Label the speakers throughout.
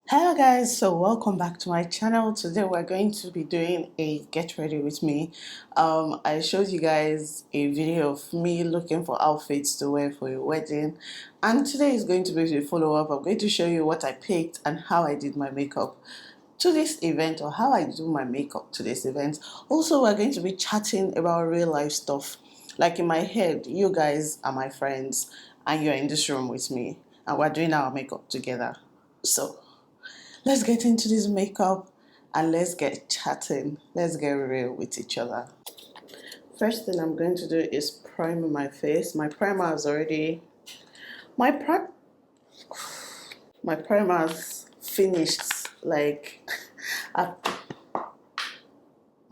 Speaker 1: Hello guys, so welcome back to my channel. Today we're going to be doing a get ready with me. I showed you guys a video of me looking for outfits to wear for a wedding, and today is going to be a follow-up. I'm going to show you what I picked and how I did my makeup to this event, or how I do my makeup to this event. Also, we're going to be chatting about real life stuff. Like in my head, you guys are my friends and you're in this room with me and we're doing our makeup together. So let's get into this makeup and let's get chatting. Let's get real with each other. First thing I'm going to do is prime my face. My primer has already my pri my primer's finished. Like I,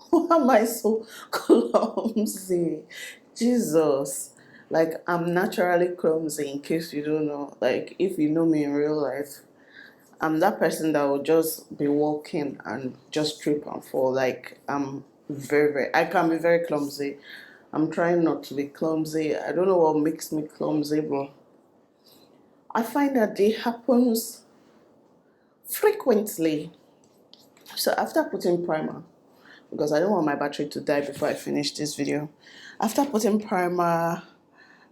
Speaker 1: why am I so clumsy? Jesus. Like I'm naturally clumsy, in case you don't know. Like if you know me in real life, I'm that person that will just be walking and just trip and fall. Like I'm I can be very clumsy. I'm trying not to be clumsy. I don't know what makes me clumsy, but I find that it happens frequently. So after putting primer, because I don't want my battery to die before I finish this video. After putting primer,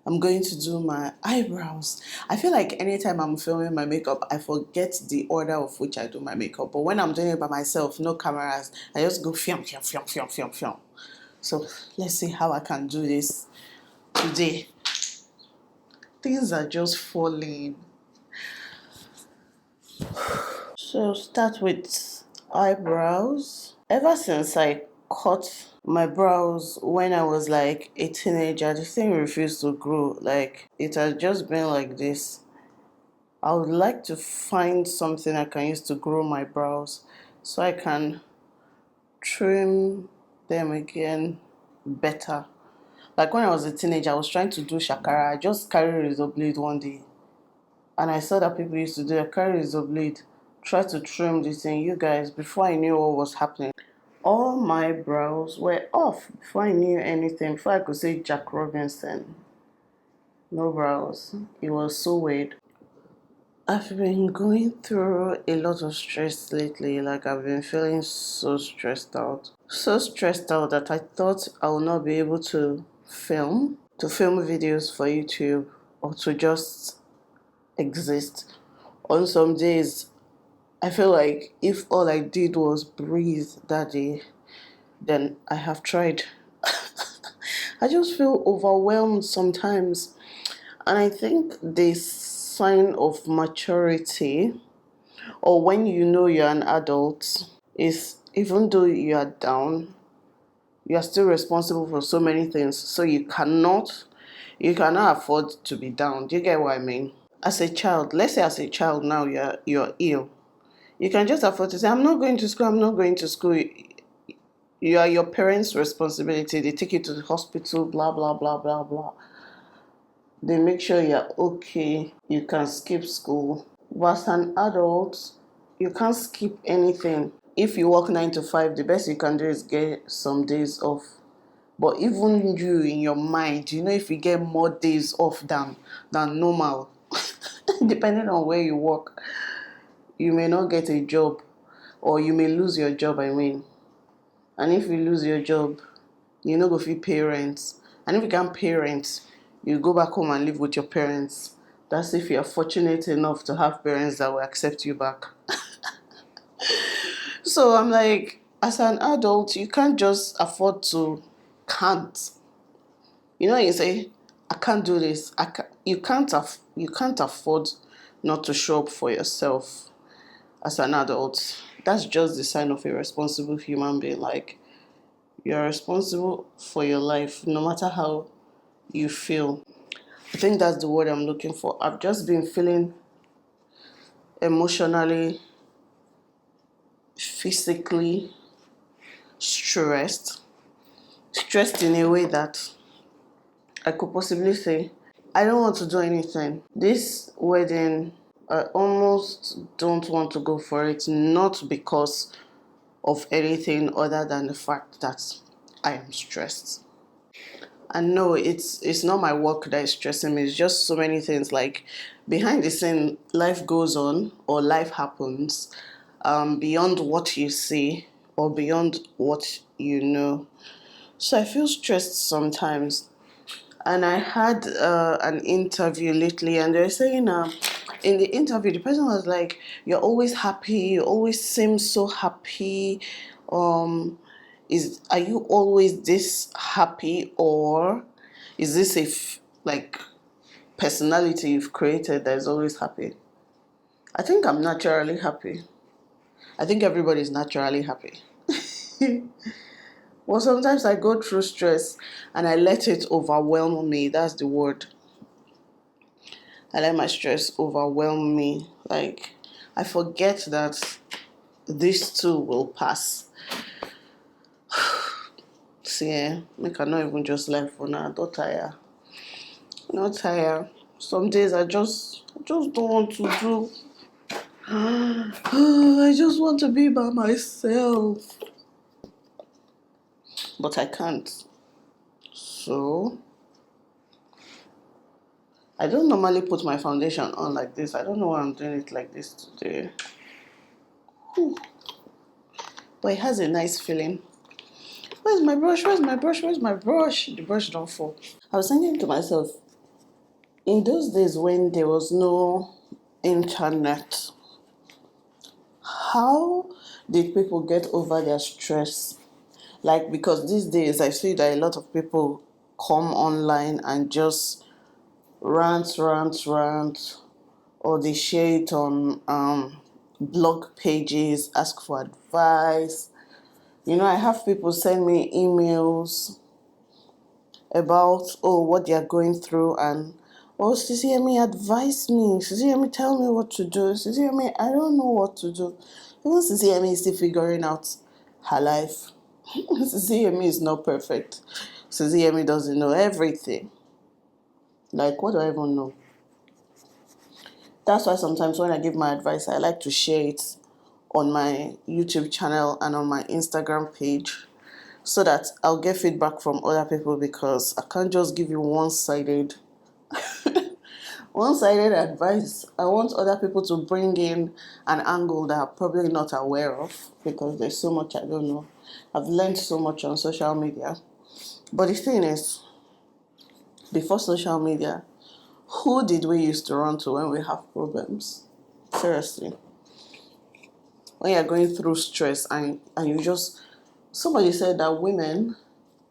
Speaker 1: I'm going to do my eyebrows. I feel like anytime I'm filming my makeup, I forget the order of which I do my makeup. But when I'm doing it by myself, no cameras, I just go film, film, film, film, film, film. So let's see how I can do this today. Things are just falling. So start with eyebrows. Ever since I cut my brows when I was like a teenager, the thing refused to grow. Like it has just been like this. I would like to find something I can use to grow my brows so I can trim them again better. Like when I was a teenager, I was trying to do shakara. I just carried a razor blade one day and I saw that people used to do a carry razor blade, try to trim this thing. You guys, before I knew what was happening, all my brows were off before I knew anything, before I could say Jack Robinson. No brows. It was so weird. I've been going through a lot of stress lately. Like I've been feeling so stressed out. So stressed out that I thought I would not be able to film videos for YouTube, or to just exist. On some days, I feel like if all I did was breathe that day, then I have tried. I just feel overwhelmed sometimes. And I think this sign of maturity, or when you know you're an adult, is even though you are down, you are still responsible for so many things. So you cannot afford to be down. Do you get what I mean? As a child, let's say as a child now you're ill. You can just afford to say, I'm not going to school, I'm not going to school. You are your parents' responsibility. They take you to the hospital, blah blah blah blah blah. They make sure you're okay. You can skip school. But as an adult, you can't skip anything. If you work 9 to 5, the best you can do is get some days off. But even you in your mind, if you get more days off than normal, depending on where you work, you may not get a job, or you may lose your job, I mean. And if you lose your job, you no go fit pay rent. And if you can't pay rent, you go back home and live with your parents. That's if you're fortunate enough to have parents that will accept you back. So I'm like, as an adult, you can't just afford to can't. You say, I can't do this. You can't afford not to show up for yourself as an adult. That's just the sign of a responsible human being. Like, you're responsible for your life, no matter how you feel. I think that's the word I'm looking for. I've just been feeling emotionally, physically stressed. Stressed in a way that I could possibly say, I don't want to do anything. This wedding, I almost don't want to go for it, not because of anything other than the fact that I am stressed. And no, it's not my work that is stressing me. It's just so many things. Like behind the scene, life goes on or life happens beyond what you see or beyond what you know. So I feel stressed sometimes. And I had an interview lately, and they're saying, in the interview, the person was like, "You're always happy. You always seem so happy. Um, are you always this happy, or is this like personality you've created that is always happy?" I think I'm naturally happy. I think everybody's naturally happy. Well, sometimes I go through stress and I let it overwhelm me. That's the word. I let my stress overwhelm me. Like, I forget that this too will pass. See, I cannot even just live for now. Don't tire. Not tire. Some days I just don't want to do. I just want to be by myself. But I can't. So, I don't normally put my foundation on like this. I don't know why I'm doing it like this today. Whew. But it has a nice feeling. Where's my brush? Where's my brush? Where's my brush? The brush don't fall. I was thinking to myself, in those days when there was no internet, how did people get over their stress? Like, because these days I see that a lot of people come online and just rant, or they share it on blog pages, ask for advice. I have people send me emails about what they are going through, and Sisi Emi, advise me. Sisi Emi, tell me what to do. Sisi Emi, I don't know what to do. Even Sisi Emi is still figuring out her life. Sisi Emi is not perfect. Sisi Emi doesn't know everything. Like, what do I even know? That's why sometimes when I give my advice, I like to share it on my YouTube channel and on my Instagram page, so that I'll get feedback from other people, because I can't just give you one-sided advice. I want other people to bring in an angle that I'm probably not aware of, because there's so much I don't know. I've learned so much on social media. But the thing is, before social media, who did we used to run to when we have problems? Seriously. When you're going through stress and you just... Somebody said that women,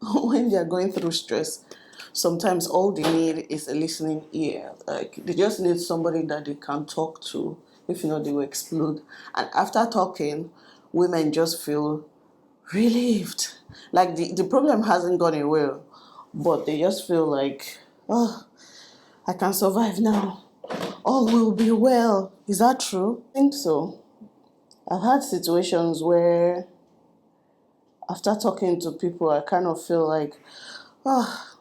Speaker 1: when they're going through stress, sometimes all they need is a listening ear. Like, they just need somebody that they can talk to. If not, they will explode. And after talking, women just feel relieved. Like, the problem hasn't gone away, but they just feel like, oh, I can survive now. All will be well. Is that true? I think so. I've had situations where after talking to people, I kind of feel like, oh,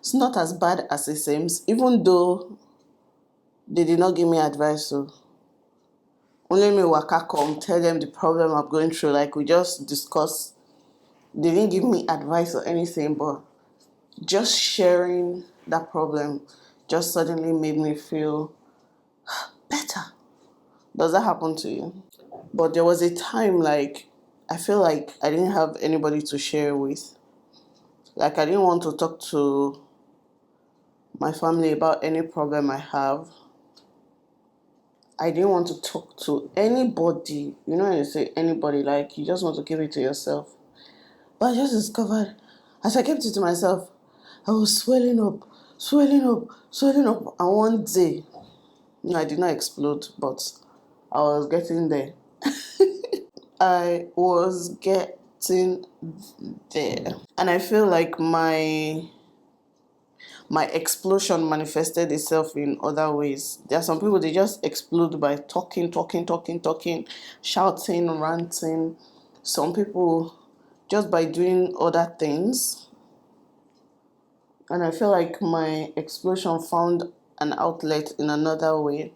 Speaker 1: it's not as bad as it seems, even though they did not give me advice. So only me waka come, tell them the problem I'm going through. Like, we just discuss. They didn't give me advice or anything, but just sharing that problem just suddenly made me feel better. Does that happen to you? But there was a time, like, I feel like I didn't have anybody to share with. Like, I didn't want to talk to my family about any problem I have. I didn't want to talk to anybody. When you say anybody, like, you just want to keep it to yourself. But I just discovered, as I kept it to myself, I was swelling up, swelling up. And one day, I did not explode, but I was getting there. I was getting there. And I feel like my explosion manifested itself in other ways. There are some people, they just explode by talking, shouting, ranting. Some people just by doing other things. And I feel like my explosion found an outlet in another way.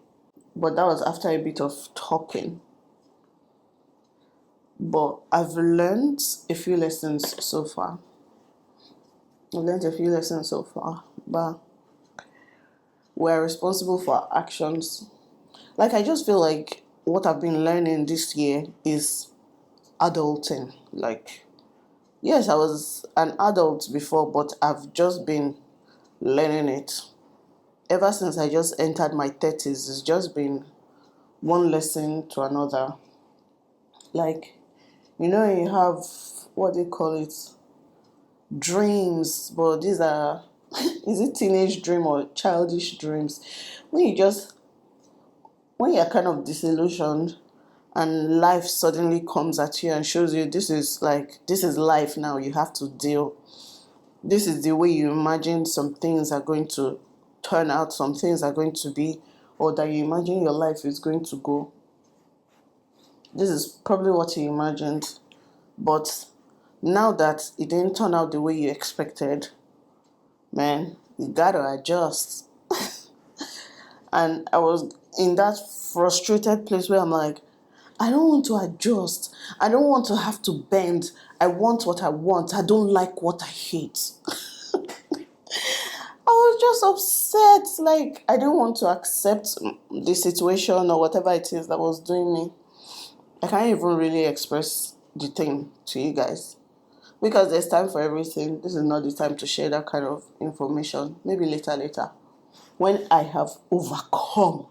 Speaker 1: But that was after a bit of talking. But I've learned a few lessons so far. But we're responsible for our actions. Like, I just feel like what I've been learning this year is adulting. Like, yes, I was an adult before, but I've just been learning it. Ever since I just entered my 30s, it's just been one lesson to another. Like, you have, what do you call it? Dreams, but these are, is it teenage dream or childish dreams? When you just, when you're kind of disillusioned and life suddenly comes at you and shows you this is life now, you have to deal. This is the way you imagine some things are going to turn out, some things are going to be, or that you imagine your life is going to go. This is probably what you imagined, but now that it didn't turn out the way you expected, man, you gotta adjust. And I was in that frustrated place where I'm like, I don't want to adjust. I don't want to have to bend. I want what I want. I don't like what I hate. I was just upset. Like, I didn't want to accept the situation or whatever it is that was doing me. I can't even really express the thing to you guys. Because there's time for everything. This is not the time to share that kind of information. Maybe later. When I have overcome,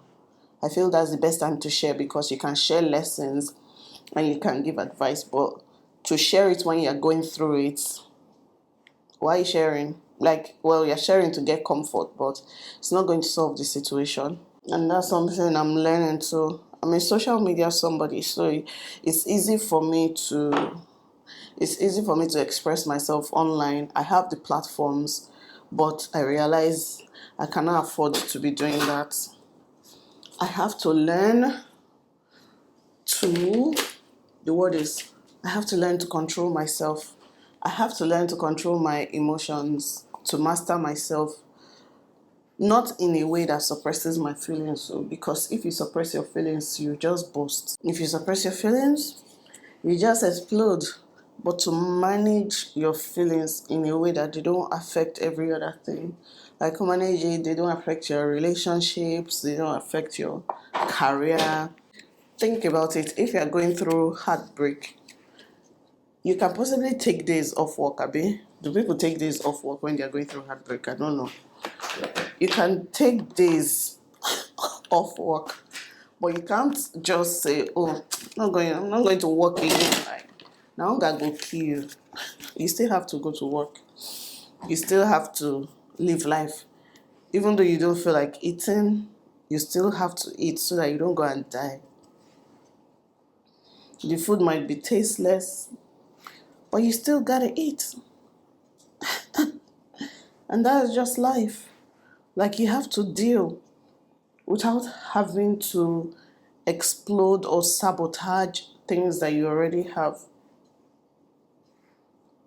Speaker 1: I feel that's the best time to share, because you can share lessons and you can give advice. But to share it when you're going through it, why are you sharing? Like, well, you're sharing to get comfort, but it's not going to solve the situation. And that's something I'm learning too. I'm a social media somebody, so it's easy for me to it's easy for me to express myself online. I have the platforms, but I realize I cannot afford to be doing that. I have to learn to, the word is, I have to learn to control myself. I have to learn to control my emotions, to master myself, not in a way that suppresses my feelings. So, because if you suppress your feelings, you just burst. If you suppress your feelings, you just explode. But to manage your feelings in a way that they don't affect every other thing, like manage it, they don't affect your relationships, they don't affect your career. Think about it. If you are going through heartbreak, you can possibly take days off work, Abi. Do people take days off work when they are going through heartbreak? I don't know. You can take days off work, but you can't just say, "Oh, I'm not going to work again." Like, now that go kill you. You still have to go to work. You still have to live life. Even though you don't feel like eating, you still have to eat so that you don't go and die. The food might be tasteless, but you still gotta eat. And that's just life. Like, you have to deal without having to explode or sabotage things that you already have.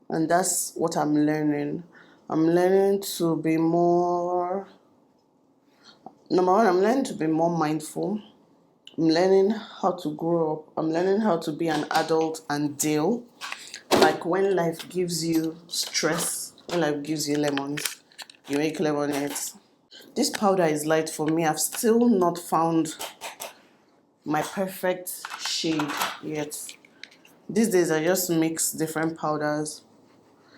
Speaker 1: And that's what I'm learning. I'm learning to be more, number one, I'm learning to be more mindful. I'm learning how to grow up. I'm learning how to be an adult and deal. Like, when life gives you stress, when life gives you lemons, you make lemonades. This powder is light for me. I've still not found my perfect shade yet. These days I just mix different powders.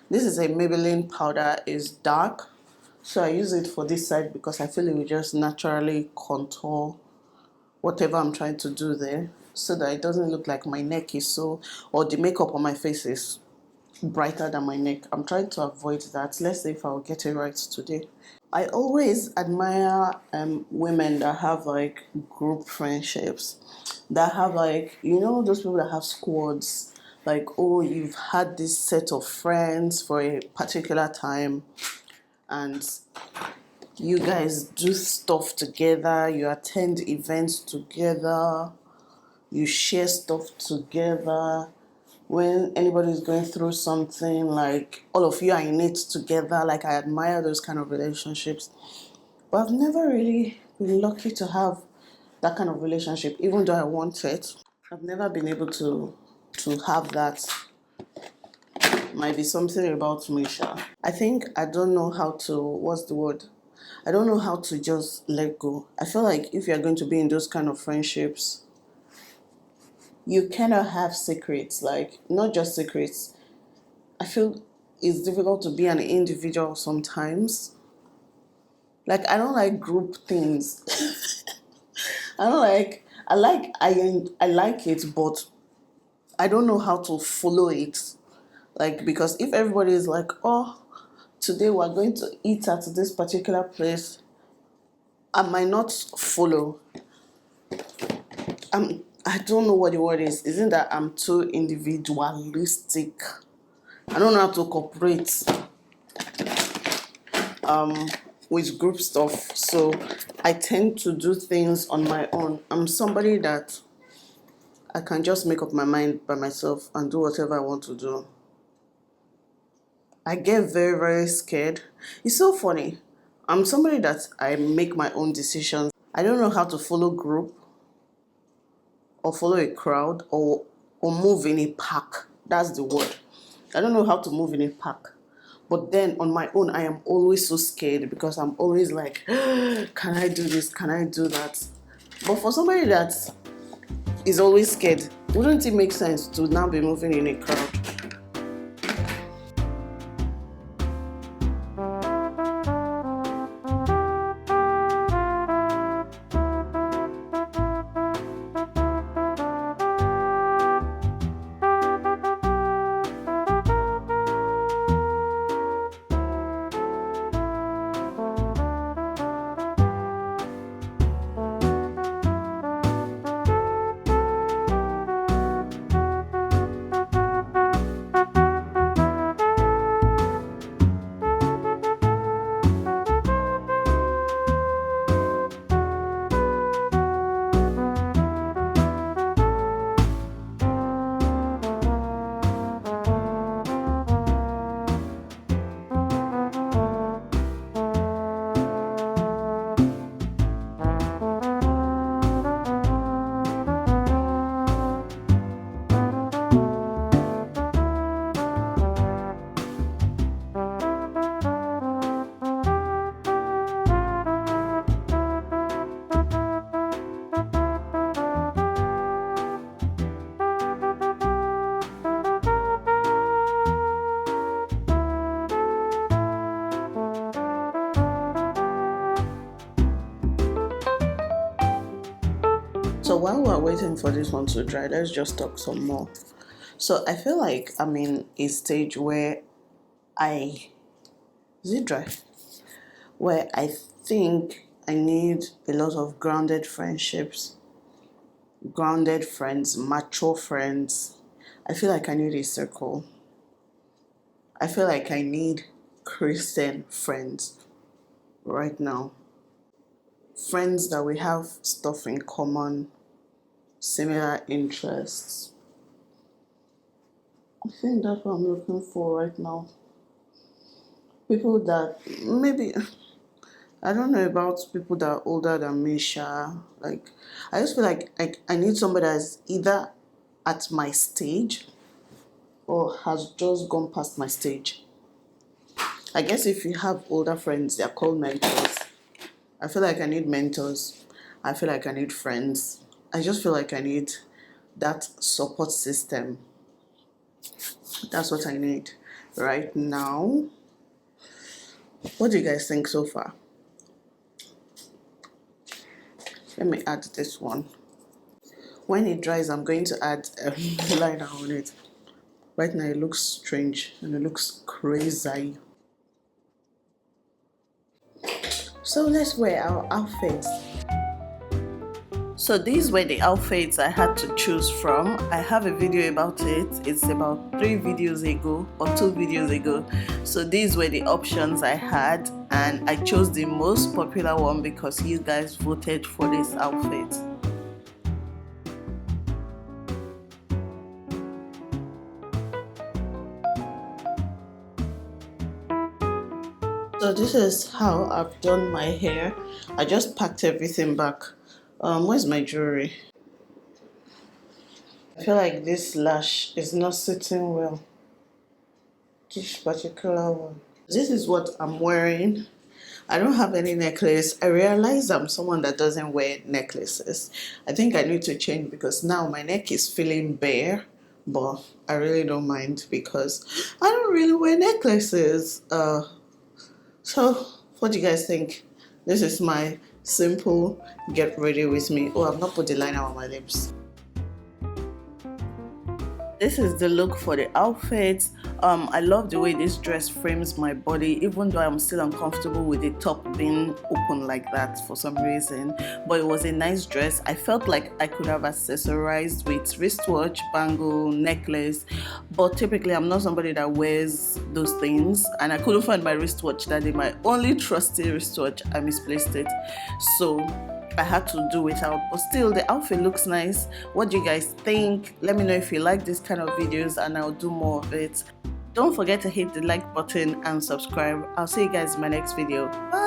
Speaker 1: This is a Maybelline powder, is dark. So I use it for this side because I feel it will just naturally contour whatever I'm trying to do there, so that it doesn't look like my neck is so, or the makeup on my face is brighter than my neck. I'm trying to avoid that. Let's see if I'll get it right today. I always admire women that have like group friendships, that have like, those people that have squads. Like, oh, you've had this set of friends for a particular time, and you guys do stuff together, you attend events together, you share stuff together. When anybody is going through something, like, all of you are in it together. Like, I admire those kind of relationships. But I've never really been lucky to have that kind of relationship, even though I want it. I've never been able to have that. Might be something about me, Sha. I think I don't know how to, what's the word? I don't know how to just let go. I feel like if you're going to be in those kind of friendships, you cannot have secrets, like not just secrets. I feel it's difficult to be an individual sometimes. Like I don't like group things. I don't like I like it, but I don't know how to follow it. Like because if everybody is like, oh, today we're going to eat at this particular place, I might not follow. I don't know what the word is. Isn't that I'm too individualistic? I don't know how to cooperate with group stuff. So I tend to do things on my own. I'm somebody that I can just make up my mind by myself and do whatever I want to do. I get very, very scared. It's so funny. I'm somebody that I make my own decisions. I don't know how to follow group or follow a crowd or move in a pack. That's the word. I don't know how to move in a pack. But then on my own, I am always so scared because I'm always like, can I do this? Can I do that? But for somebody that is always scared, wouldn't it make sense to now be moving in a crowd? So while we're waiting for this one to dry, let's just talk some more. So I feel like I'm in a stage where I is it dry? Where I think I need a lot of grounded friendships, grounded friends, mature friends. I feel like I need a circle. I feel like I need Christian friends right now. Friends that we have stuff in common, similar interests. I think that's what I'm looking for right now. People that maybe I don't know about people that are older than me, Sha. Like I just feel like I need somebody that's either at my stage or has just gone past my stage. I guess if you have older friends, they're called mentors. I feel like I need mentors. I feel like I need friends. I just feel like I need that support system. That's what I need right now. What do you guys think so far? Let me add this one. When it dries, I'm going to add a liner on it. Right now, it looks strange and it looks crazy. So let's wear our outfits. So these were the outfits I had to choose from. I have a video about it. It's about 3 videos ago or 2 videos ago. So these were the options I had and I chose the most popular one because you guys voted for this outfit. So this is how I've done my hair. I just packed everything back. Where's my jewelry? I feel like this lash is not sitting well. This particular one. This is what I'm wearing. I don't have any necklace. I realize I'm someone that doesn't wear necklaces. I think I need to change because now my neck is feeling bare, but I really don't mind because I don't really wear necklaces. So what do you guys think? This is my simple get ready with me. Oh, I've not put the liner on my lips. This is the look for the outfit. I love the way this dress frames my body, even though I'm still uncomfortable with the top being open like that for some reason. But it was a nice dress. I felt like I could have accessorized with wristwatch, bangle, necklace, but typically I'm not somebody that wears those things, and I couldn't find my wristwatch that day. My only trusty wristwatch, I misplaced it. So I had to do without, but still the outfit looks nice. What do you guys think? Let me know if you like this kind of videos and I'll do more of it. Don't forget to hit the like button and subscribe. I'll see you guys in my next video. Bye.